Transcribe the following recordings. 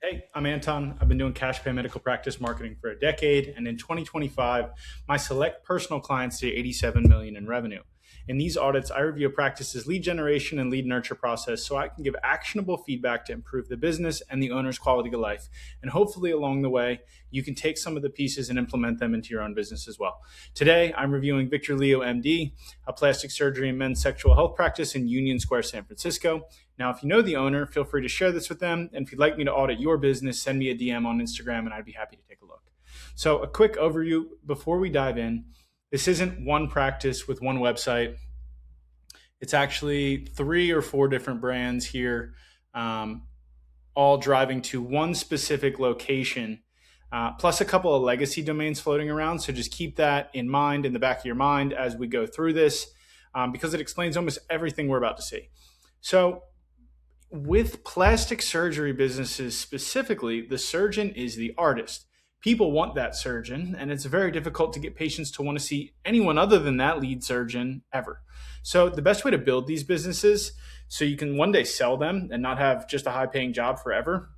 Hey, I'm Anton. I've been doing cash pay medical practice marketing for a decade, and in 2025, my select personal clients did 87 million in revenue. In these audits, I review a practice's lead generation and lead nurture process so I can give actionable feedback to improve the business and the owner's quality of life. And hopefully, along the way, you can take some of the pieces and implement them into your own business as well. Today, I'm reviewing Victor Leo, MD, a plastic surgery and men's sexual health practice in Union Square, San Francisco. Now, if you know the owner, feel free to share this with them. And if you'd like me to audit your business, send me a DM on Instagram and I'd be happy to take a look. So, a quick overview before we dive in. This isn't one practice with one website. It's actually 3 or 4 different brands here, all driving to one specific location, plus a couple of legacy domains floating around. So just keep that in mind, in the back of your mind as we go through this, because it explains almost everything we're about to see. So, with plastic surgery businesses specifically, the surgeon is the artist. People want that surgeon, and it's very difficult to get patients to want to see anyone other than that lead surgeon ever. So, the best way to build these businesses so you can one day sell them and not have just a high paying job forever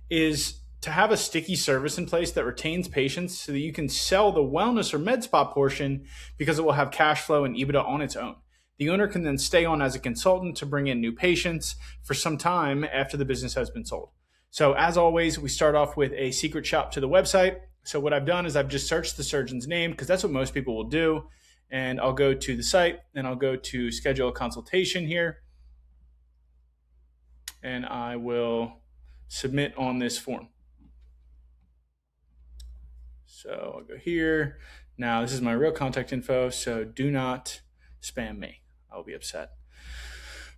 is to have a sticky service in place that retains patients so that you can sell the wellness or med spa portion because it will have cash flow and EBITDA on its own. The owner can then stay on as a consultant to bring in new patients for some time after the business has been sold. So as always, we start off with a secret shop to the website. So what I've done is I've just searched the surgeon's name because that's what most people will do. And I'll go to the site and I'll go to schedule a consultation here. And I will submit on this form. So I'll go here. Now this is my real contact info. So do not spam me. I'll be upset.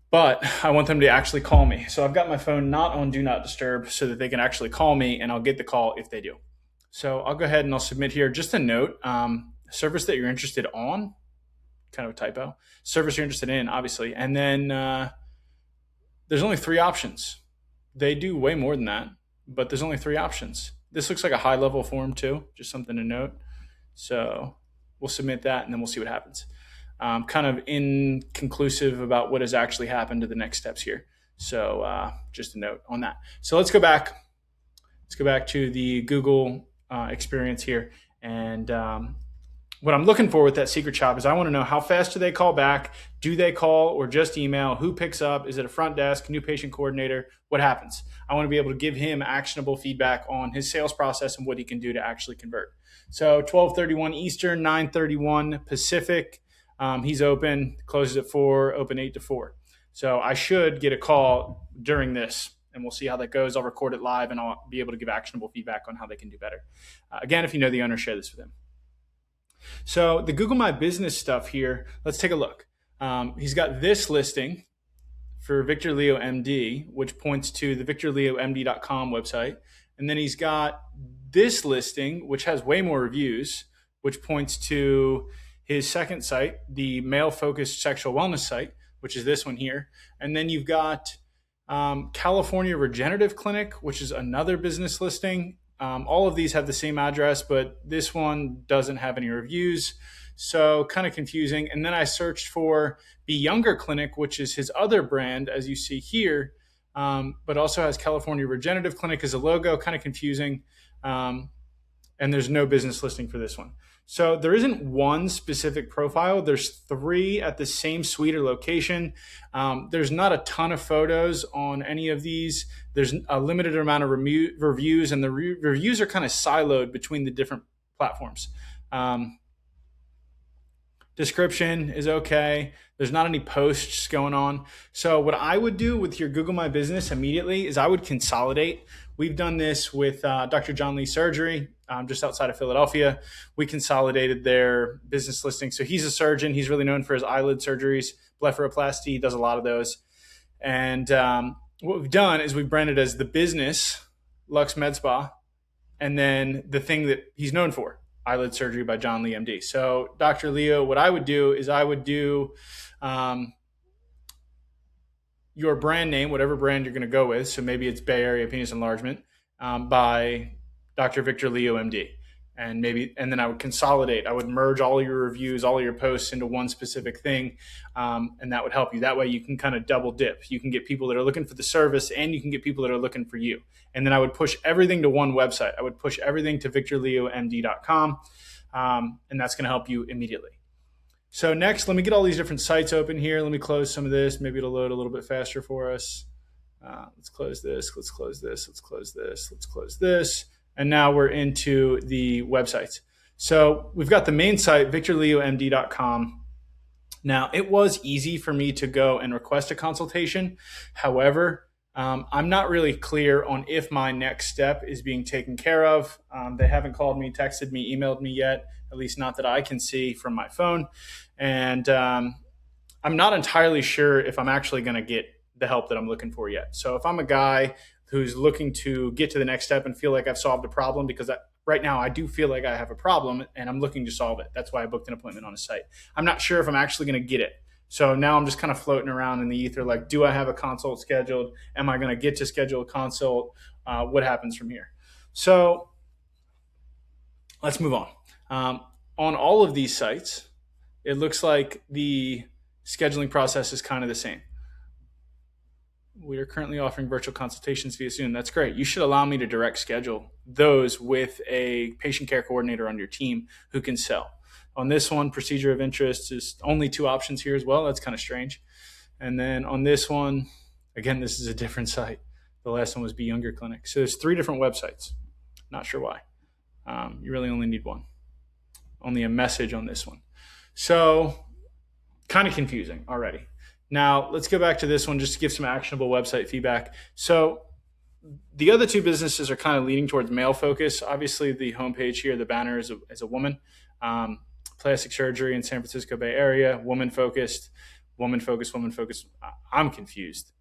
But I want them to actually call me. So I've got my phone not on do not disturb so that they can actually call me and I'll get the call if they do. So I'll go ahead and I'll submit here. Just a note, service that you're interested on, kind of a typo, service you're interested in, obviously. And then there's only 3 options. They do way more than that, but there's only 3 options. This looks like a high level form too, just something to note. So we'll submit that and then we'll see what happens. Kind of inconclusive about what has actually happened to the next steps here. So just a note on that. So let's go back. Let's go back to the Google experience here. And what I'm looking for with that secret shop is I want to know how fast do they call back? Do they call or just email? Who picks up? Is it a front desk, new patient coordinator? What happens? I want to be able to give him actionable feedback on his sales process and what he can do to actually convert. So 12:31 Eastern, 9:31 Pacific. He's open, closes at 4, open 8 to 4. So I should get a call during this, and we'll see how that goes. I'll record it live, and I'll be able to give actionable feedback on how they can do better. Again, if you know the owner, share this with him. So the Google My Business stuff here, let's take a look. He's got this listing for Victor Leo MD, which points to the victorleomd.com website. And then he's got this listing, which has way more reviews, which points to his second site, the male-focused sexual wellness site, which is this one here. And then you've got California Regenerative Clinic, which is another business listing. All of these have the same address, but this one doesn't have any reviews. So kind of confusing. And then I searched for Be Younger Clinic, which is his other brand, as you see here, but also has California Regenerative Clinic as a logo, kind of confusing. And there's no business listing for this one. So there isn't one specific profile. There's 3 at the same suite or location. There's not a ton of photos on any of these. There's a limited amount of reviews, and the reviews are kind of siloed between the different platforms. Description is okay. There's not any posts going on. So what I would do with your Google My Business immediately is I would consolidate. We've done this with Dr. John Lee Surgery, just outside of Philadelphia. We consolidated their business listing. So he's a surgeon. He's really known for his eyelid surgeries, blepharoplasty. He does a lot of those. And what we've done is we've branded as the business, Lux Med Spa, and then the thing that he's known for, eyelid surgery by John Lee, MD. So Dr. Leo, what I would do is I would do your brand name, whatever brand you're going to go with. So maybe it's Bay Area Penis Enlargement by Dr. Victor Leo, MD. and then I would consolidate. I would merge all your reviews, all of your posts into one specific thing, and that would help you. That way, you can kind of double dip. You can get people that are looking for the service, and you can get people that are looking for you. And then I would push everything to one website. I would push everything to victorleomd.com, and that's going to help you immediately. So next, let me get all these different sites open here. Let me close some of this. Maybe it'll load a little bit faster for us. Let's close this. Let's close this. Let's close this. Let's close this. And now we're into the websites. So we've got the main site, victorleomd.com. Now, it was easy for me to go and request a consultation. However, I'm not really clear on if my next step is being taken care of. They haven't called me, texted me, emailed me yet, at least not that I can see from my phone. And I'm not entirely sure if I'm actually going to get the help that I'm looking for yet. So if I'm a guy who's looking to get to the next step and feel like I've solved a problem, because right now I do feel like I have a problem and I'm looking to solve it. That's why I booked an appointment on a site. I'm not sure if I'm actually going to get it. So now I'm just kind of floating around in the ether, like, do I have a consult scheduled? Am I going to get to schedule a consult? What happens from here? So let's move on. On all of these sites, it looks like the scheduling process is kind of the same. We are currently offering virtual consultations via Zoom. That's great. You should allow me to direct schedule those with a patient care coordinator on your team who can sell. On this one, procedure of interest is only 2 options here as well. That's kind of strange. And then on this one, again, this is a different site. The last one was Be Younger Clinic. So there's 3 different websites. Not sure why. You really only need one. Only a message on this one. So kind of confusing already. Now, let's go back to this one just to give some actionable website feedback. So the other 2 businesses are kind of leaning towards male focus. Obviously, the homepage here, the banner is a woman. Plastic surgery in San Francisco Bay Area, woman focused, woman focused, woman focused. I'm confused.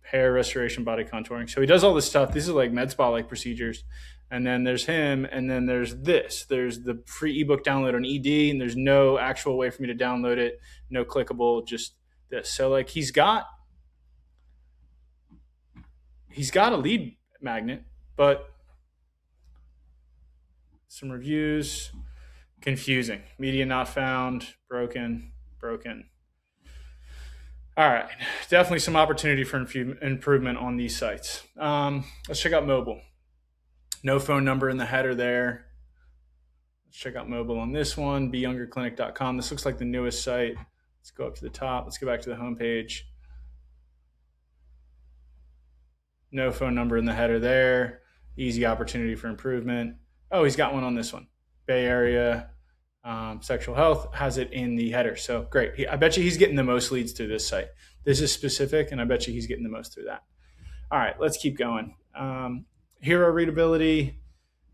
Hair restoration, body contouring. So he does all this stuff. These are like med spa like procedures. And then there's him, and then there's this. There's the free ebook download on ED, and there's no actual way for me to download it, no clickable, just this. So like he's got a lead magnet, but some reviews, confusing. Media not found, broken. All right, definitely some opportunity for improvement on these sites. Let's check out mobile. No phone number in the header there. Let's check out mobile on this one, beyoungerclinic.com. This looks like the newest site. Let's go up to the top. Let's go back to the homepage. No phone number in the header there. Easy opportunity for improvement. Oh, he's got one on this one. Bay Area, sexual health, has it in the header. So great. I bet you he's getting the most leads through this site. This is specific, and I bet you he's getting the most through that. All right, let's keep going. Hero readability.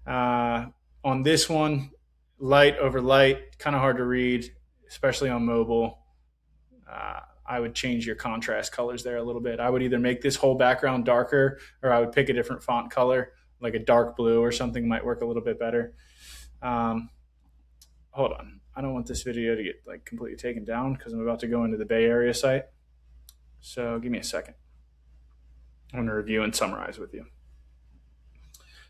On this one, light over light, kind of hard to read, especially on mobile. I would change your contrast colors there a little bit. I would either make this whole background darker, or I would pick a different font color, like a dark blue or something might work a little bit better. Hold on. I don't want this video to get like completely taken down because I'm about to go into the Bay Area site. So give me a second. I'm going to review and summarize with you.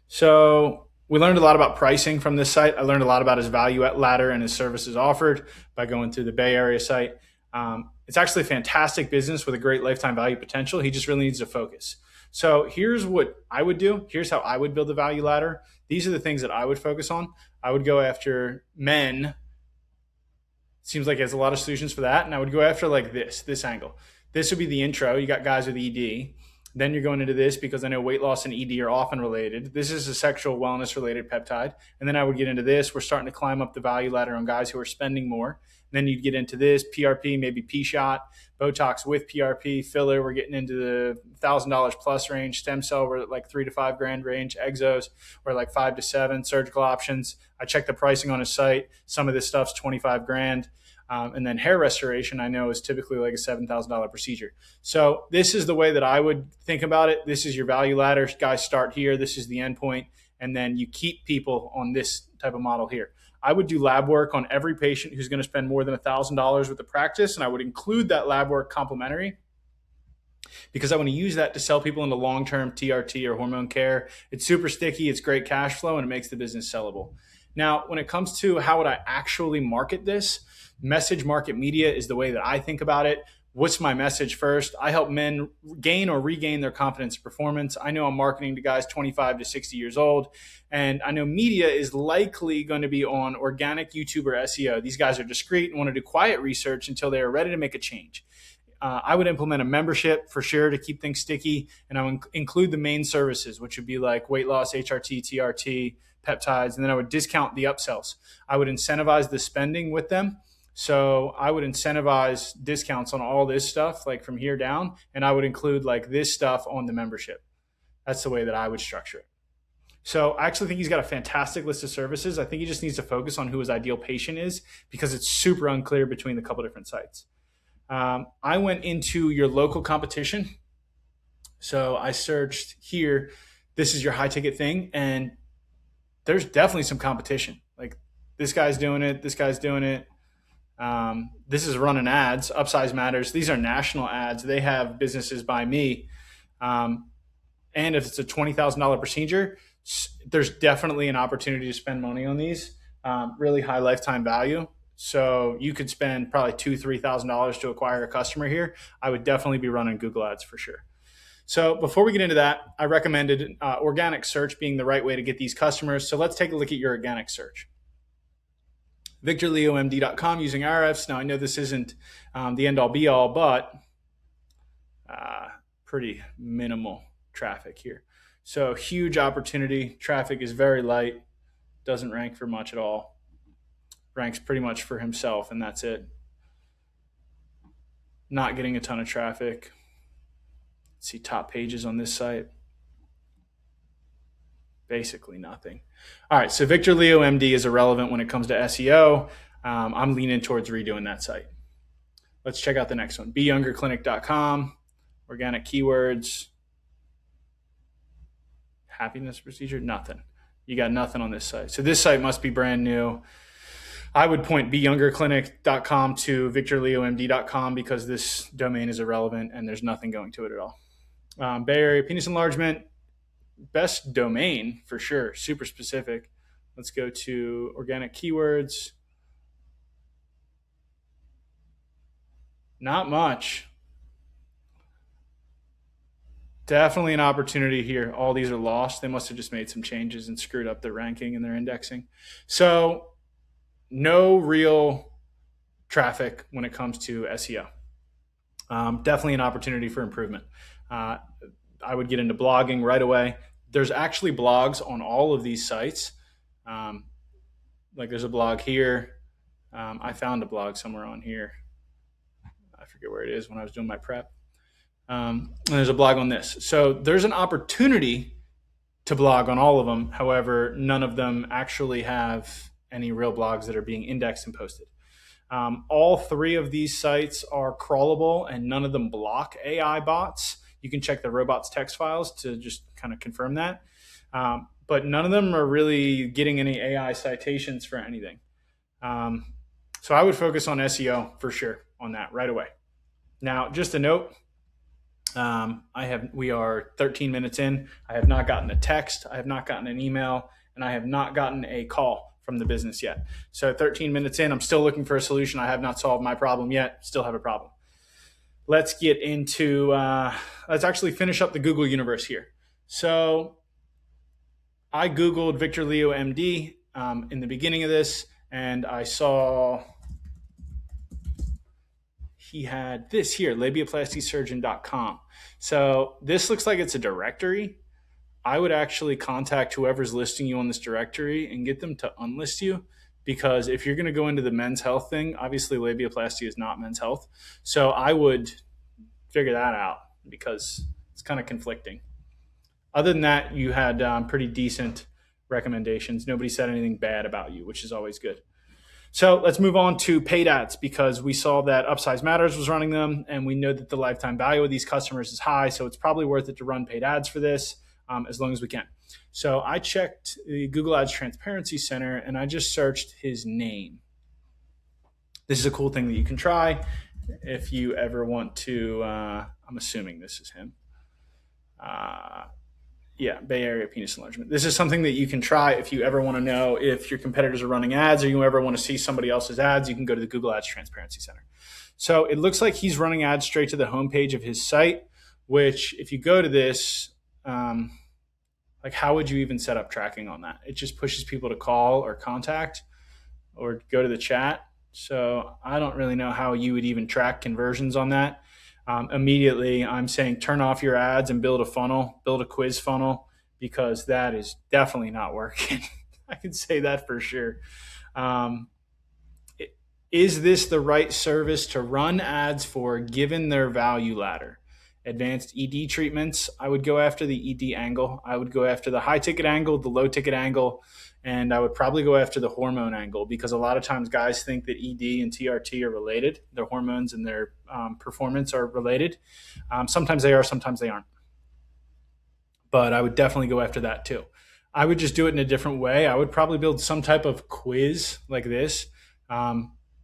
So we learned a lot about pricing from this site. I learned a lot about his value ladder and his services offered by going through the Bay Area site. It's actually a fantastic business with a great lifetime value potential. He just really needs to focus. So here's what I would do. Here's how I would build the value ladder. These are the things that I would focus on. I would go after men. Seems like he has a lot of solutions for that. And I would go after like this angle. This would be the intro. You got guys with ED. Then you're going into this because I know weight loss and ED are often related. This is a sexual wellness related peptide. And then I would get into this. We're starting to climb up the value ladder on guys who are spending more. Then you'd get into this, PRP, maybe P-shot, Botox with PRP, filler. We're getting into the $1,000 plus range. Stem cell, we're at like $3,000 to $5,000 range. Exos, we're like $5,000 to $7,000. Surgical options, I checked the pricing on his site. Some of this stuff's $25,000. And then hair restoration, I know, is typically like a $7,000 procedure. So this is the way that I would think about it. This is your value ladder. Guys start here. This is the end point. And then you keep people on this type of model here. I would do lab work on every patient who's going to spend more than $1,000 with the practice, and I would include that lab work complimentary because I want to use that to sell people into long-term TRT or hormone care. It's super sticky, it's great cash flow, and it makes the business sellable. Now, when it comes to how would I actually market this, message market media is the way that I think about it. What's my message first? I help men gain or regain their confidence and performance. I know I'm marketing to guys 25 to 60 years old, and I know media is likely going to be on organic YouTube or SEO. These guys are discreet and want to do quiet research until they are ready to make a change. I would implement a membership for sure to keep things sticky, and I would include the main services, which would be like weight loss, HRT, TRT, peptides, and then I would discount the upsells. I would incentivize the spending with them. So I would incentivize discounts on all this stuff, like from here down, and I would include like this stuff on the membership. That's the way that I would structure it. So I actually think he's got a fantastic list of services. I think he just needs to focus on who his ideal patient is because it's super unclear between the couple different sites. I went into your local competition. So I searched here, this is your high ticket thing, and there's definitely some competition. Like this guy's doing it, this guy's doing it. This is running ads, Upsize Matters. These are national ads. They have businesses by me. And if it's a $20,000 procedure, there's definitely an opportunity to spend money on these. Really high lifetime value. So you could spend probably $2,000, $3,000 to acquire a customer here. I would definitely be running Google ads for sure. So before we get into that, I recommended organic search being the right way to get these customers. So let's take a look at your organic search. VictorLeoMD.com using RFs. Now I know this isn't the end all be all, but pretty minimal traffic here. So huge opportunity. Traffic is very light. Doesn't rank for much at all. Ranks pretty much for himself, and that's it. Not getting a ton of traffic. Let's see top pages on this site. Basically nothing. All right, so Victor Leo MD is irrelevant when it comes to SEO. I'm leaning towards redoing that site. Let's check out the next one. BeYoungerClinic.com, organic keywords, happiness procedure, nothing. You got nothing on this site. So this site must be brand new. I would point BeYoungerClinic.com to VictorLeoMD.com because this domain is irrelevant and there's nothing going to it at all. Bay Area penis enlargement, best domain for sure, super specific. Let's go to organic keywords. Not much. Definitely an opportunity here. All these are lost. They must have just made some changes and screwed up their ranking and their indexing. So no real traffic when it comes to SEO. Definitely an opportunity for improvement. I would get into blogging right away. There's actually blogs on all of these sites. Like there's a blog here. I found a blog somewhere on here. I forget where it is when I was doing my prep. And there's a blog on this. So there's an opportunity to blog on all of them. However, none of them actually have any real blogs that are being indexed and posted. All three of these sites are crawlable and none of them block AI bots. You can check the robots text files to just kind of confirm that. But none of them are really getting any AI citations for anything. So I would focus on SEO for sure on that right away. Now, just a note, we are 13 minutes in. I have not gotten a text. I have not gotten an email, and I have not gotten a call from the business yet. So 13 minutes in, I'm still looking for a solution. I have not solved my problem yet. Still have a problem. Let's get into, let's actually finish up the Google universe here. So I Googled Victor Leo MD in the beginning of this, and I saw he had this here, labiaplasty-surgeon.com. So this looks like it's a directory. I would actually contact whoever's listing you on this directory and get them to unlist you, because if you're going to go into the men's health thing, obviously labiaplasty is not men's health. So I would figure that out because it's kind of conflicting. Other than that, you had pretty decent recommendations. Nobody said anything bad about you, which is always good. So let's move on to paid ads, because we saw that Upsize Matters was running them, and we know that the lifetime value of these customers is high. So it's probably worth it to run paid ads for this as long as we can. So I checked the Google Ads Transparency Center, and I just searched his name. This is a cool thing that you can try if you ever want to. I'm assuming this is him. Yeah, Bay Area penis enlargement. This is something that you can try if you ever want to know if your competitors are running ads or you ever want to see somebody else's ads. You can go to the Google Ads Transparency Center. So it looks like he's running ads straight to the homepage of his site, which if you go to this, like how would you even set up tracking on that? It just pushes people to call or contact or go to the chat. So I don't really know how you would even track conversions on that. Immediately, I'm saying turn off your ads and build a funnel, build a quiz funnel, because that is definitely not working. I can say that for sure. Um, is this the right service to run ads for given their value ladder? Advanced ED treatments, I would go after the ED angle. I would go after the high ticket angle, the low ticket angle, and I would probably go after the hormone angle, because a lot of times guys think that ED and TRT are related. Their hormones and their performance are related. Sometimes they are, sometimes they aren't. But I would definitely go after that too. I would just do it in a different way. I would probably build some type of quiz like this,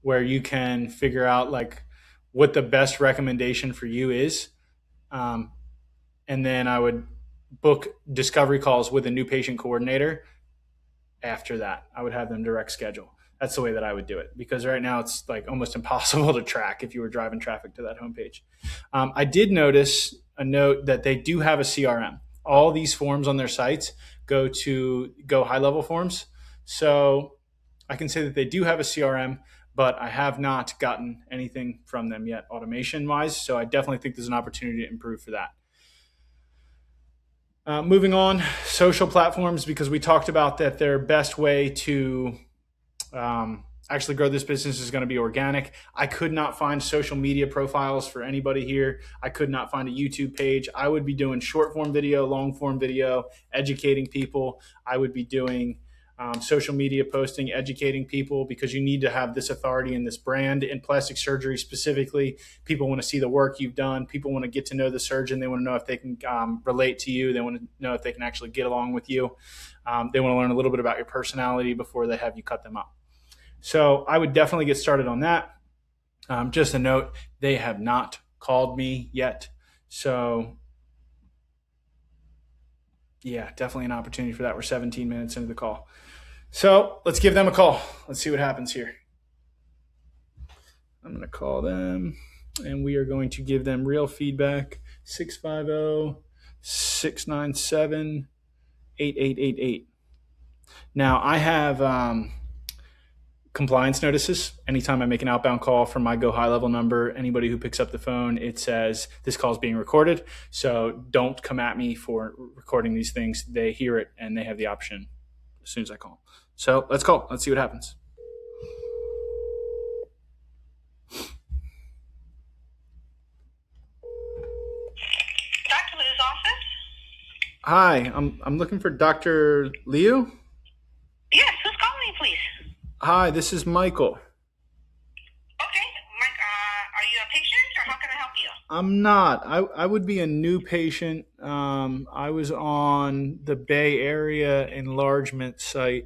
where you can figure out like what the best recommendation for you is. And then I would book discovery calls with a new patient coordinator. After that, I would have them direct schedule. That's the way that I would do it, because right now it's like almost impossible to track if you were driving traffic to that homepage. I did notice a note that they do have a CRM. All these forms on their sites go high level forms. So I can say that they do have a CRM, but I have not gotten anything from them yet automation wise. So I definitely think there's an opportunity to improve for that. Moving on, social platforms, because we talked about that their best way to actually grow this business is going to be organic. I could not find social media profiles for anybody here. I could not find a YouTube page. I would be doing short form video, long form video, educating people. I would be doing social media posting, educating people, because you need to have this authority and this brand in plastic surgery specifically. People want to see the work you've done. People want to get to know the surgeon. They want to know if they can relate to you. They want to know if they can actually get along with you. They want to learn a little bit about your personality before they have you cut them up. So I would definitely get started on that. Just a note, they have not called me yet. So yeah, definitely an opportunity for that. We're 17 minutes into the call. So let's give them a call. Let's see what happens here. I'm going to call them, and we are going to give them real feedback. 650-697-8888. Now, I have compliance notices. Anytime I make an outbound call from my Go High Level number, anybody who picks up the phone, it says this call is being recorded. So don't come at me for recording these things. They hear it, and they have the option as soon as I call. So let's call. Let's see what happens. Dr. Liu's office? Hi, I'm looking for Dr. Liu. Yes, who's calling, please? Hi, this is Michael. Okay, Mike, are you a patient, or how can I help you? I'm not. I would be a new patient. I was on the Bay Area enlargement site,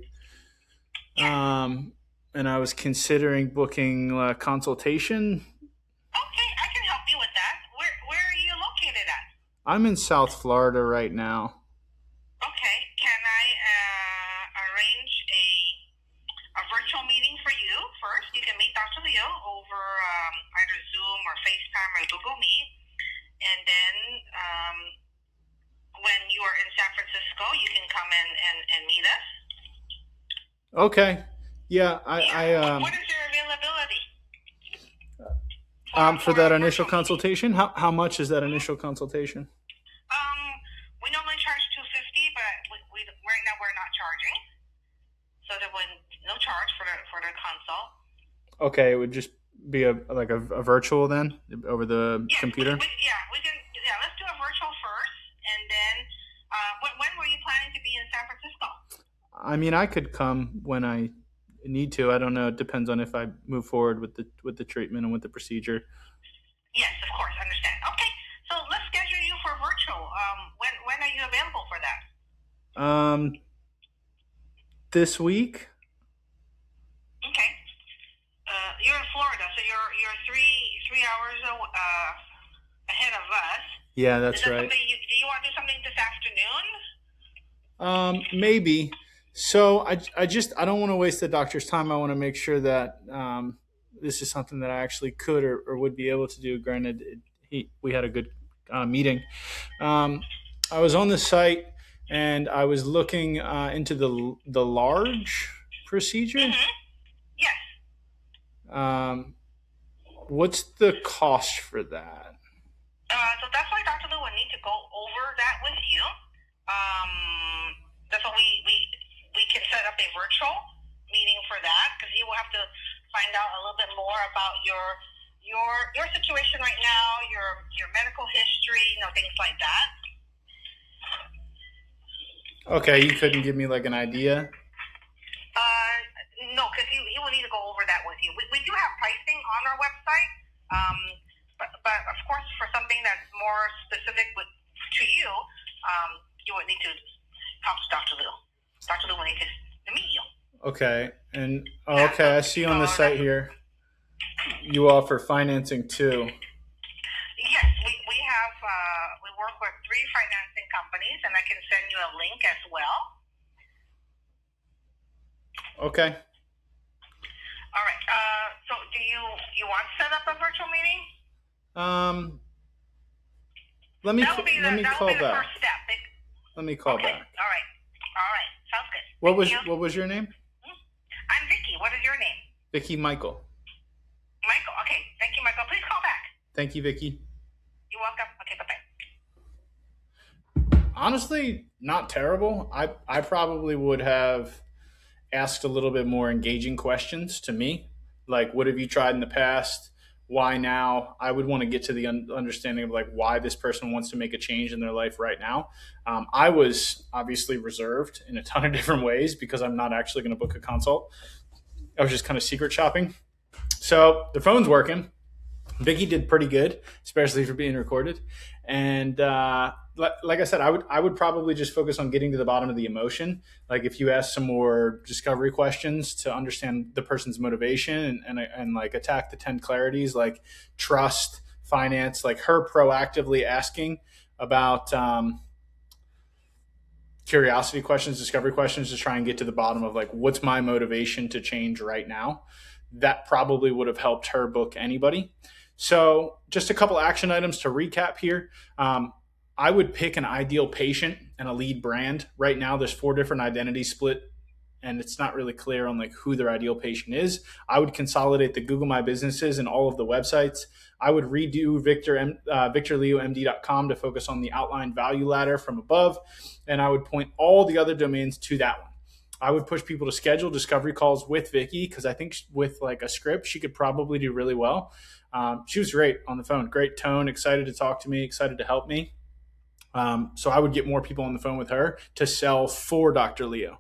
and I was considering booking a consultation. Okay, I can help you with that. Where are you located at? I'm in South Florida right now. Okay, can I arrange a virtual meeting for you first? You can meet Dr. Liu over either Zoom or FaceTime or Google Meet. And then when you are in San Francisco, you can come in and meet us. Okay. Yeah, What is your availability? For that initial consultation? How much is that initial consultation? We normally charge $250, but we right now we're not charging, so there was no charge for the consult. Okay, it would just be a virtual then over the computer. We can. Yeah, let's do a virtual first, and then when were you planning to be in San Francisco? I mean, I could come when I need to. I don't know. It depends on if I move forward with the treatment and with the procedure. Yes, of course, understand. Okay, so let's schedule you for virtual. When are you available for that? This week. Okay. You're in Florida, so you're 3 hours ahead of us. Yeah, that's right. Do you want to do something this afternoon? Maybe. So I don't want to waste the doctor's time. I want to make sure that this is something that I actually could or would be able to do. Granted, we had a good meeting. Um, I was on the site and I was looking into the large procedure. Mm-hmm. Yes. Um, what's the cost for that? So that's why Dr. Lou would need to go over that with you. That's why we can set up a virtual meeting for that, because he will have to find out a little bit more about your situation right now, your medical history, things like that. Okay, you couldn't give me like an idea. No, because he will need to go over that with you. We do have pricing on our website, but of course, for something that's more specific to you, you would need to talk to Dr. Lou. Dr. Lou will need to meet you. Okay, and okay, I see on the site here you offer financing too. Yes, we have we work with 3 financing companies, and I can send you a link as well. Okay. All right. So do you want to set up a virtual meeting? Let me That call would be the back. first step. Let me call Okay. back. All right. Sounds good. What was your name? I'm Vicky. What is your name? Vicky Michael. Michael. Okay. Thank you, Michael. Please call back. Thank you, Vicky. You're welcome. Okay. Bye bye. Honestly, not terrible. I probably would have asked a little bit more engaging questions to me, like what have you tried in the past? Why now? I would want to get to the understanding of like why this person wants to make a change in their life right now. I was obviously reserved in a ton of different ways because I'm not actually going to book a consult. I was just kind of secret shopping. So the phone's working. Vicky did pretty good, especially for being recorded. And like I said, I would probably just focus on getting to the bottom of the emotion. Like if you ask some more discovery questions to understand the person's motivation and like attack the 10 clarities, like trust, finance, like her proactively asking about curiosity questions, discovery questions to try and get to the bottom of like what's my motivation to change right now. That probably would have helped her book anybody. So, just a couple action items to recap here. I would pick an ideal patient and a lead brand. Right now, there's 4 different identities split, and it's not really clear on like who their ideal patient is. I would consolidate the Google My Businesses and all of the websites. I would redo victorleomd.com to focus on the outlined value ladder from above, and I would point all the other domains to that one. I would push people to schedule discovery calls with Vicky because I think with like a script, she could probably do really well. She was great on the phone, great tone, excited to talk to me, excited to help me. So I would get more people on the phone with her to sell for Dr. Leo.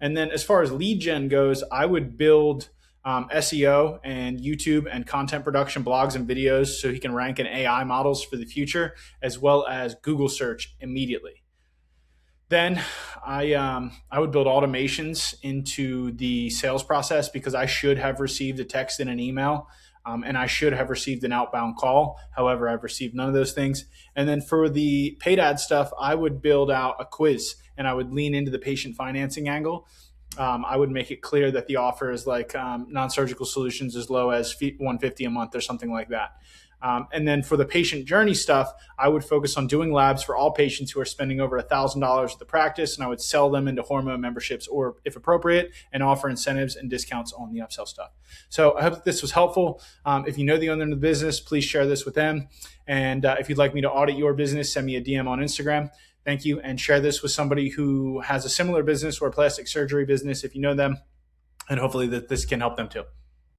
And then as far as lead gen goes, I would build SEO and YouTube and content production, blogs and videos so he can rank in AI models for the future, as well as Google search immediately. Then I would build automations into the sales process because I should have received a text and an email, and I should have received an outbound call. However, I've received none of those things. And then for the paid ad stuff, I would build out a quiz and I would lean into the patient financing angle. I would make it clear that the offer is like non-surgical solutions as low as $150 a month or something like that. And then for the patient journey stuff, I would focus on doing labs for all patients who are spending over $1,000 at the practice, and I would sell them into hormone memberships or, if appropriate, and offer incentives and discounts on the upsell stuff. So I hope that this was helpful. If you know the owner of the business, please share this with them. And if you'd like me to audit your business, send me a DM on Instagram. Thank you, and share this with somebody who has a similar business or a plastic surgery business if you know them, and hopefully that this can help them too.